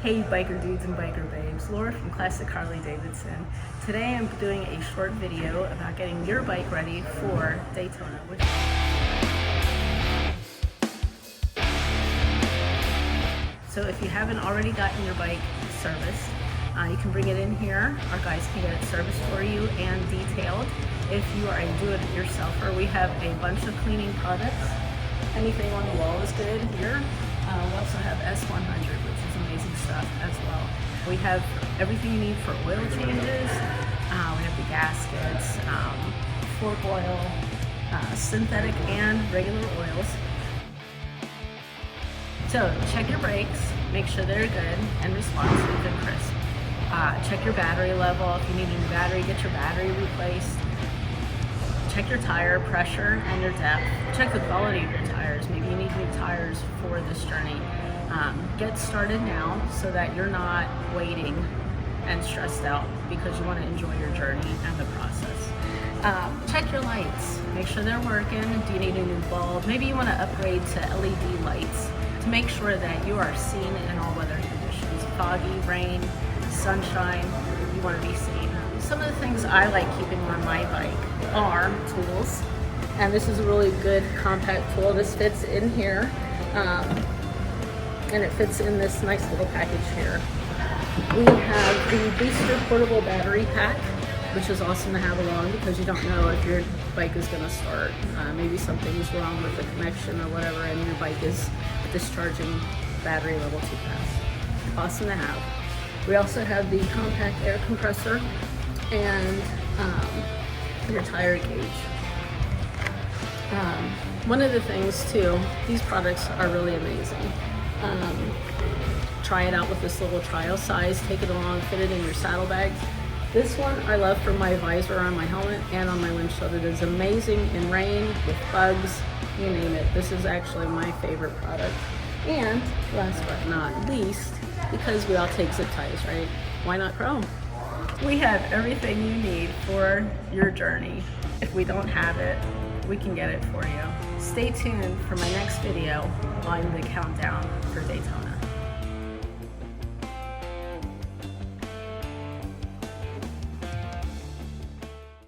Hey biker dudes and biker babes, Lora from Classic Harley-Davidson. Today I'm doing a short video about getting your bike ready for Daytona. So if you haven't already gotten your bike serviced, you can bring it in here. Our guys can get it serviced for you and detailed. If you are a do-it-yourselfer, we have a bunch of cleaning products. Anything on the wall is good here. We also have S100, which is amazing stuff as well. We have everything you need for oil changes. We have the gaskets, fork oil, synthetic and regular oils. So check your brakes, make sure they're good and responsive and crisp. Check your battery level. If you need a new battery, get your battery replaced. Check your tire pressure and your depth. Check the quality of your tires. Maybe you need new tires for this journey. Get started now so that you're not waiting and stressed out because you want to enjoy your journey and the process. Check your lights. Make sure they're working. Do you need a new bulb? Maybe you want to upgrade to LED lights to make sure that you are seen in all weather conditions. Foggy, rain, sunshine, you want to be seen. Some of the things I like keeping on my bike are tools, and this is a really good compact tool. This fits in here, and it fits in this nice little package here. We have the booster portable battery pack, which is awesome to have along because you don't know if your bike is going to start. Maybe something's wrong with the connection or whatever, and your bike is discharging battery level too fast. Awesome to have. We also have the compact air compressor and your tire gauge. One of the things too, these products are really amazing. Try it out with this little trial size, take it along, fit it in your saddlebags. This one I love for my visor on my helmet and on my windshield. It is amazing in rain, with bugs, you name it. This is actually my favorite product. And last but not least, because we all take zip ties, right? Why not chrome? We have everything you need for your journey. If we don't have it, we can get it for you. Stay tuned for my next video on the countdown for Daytona.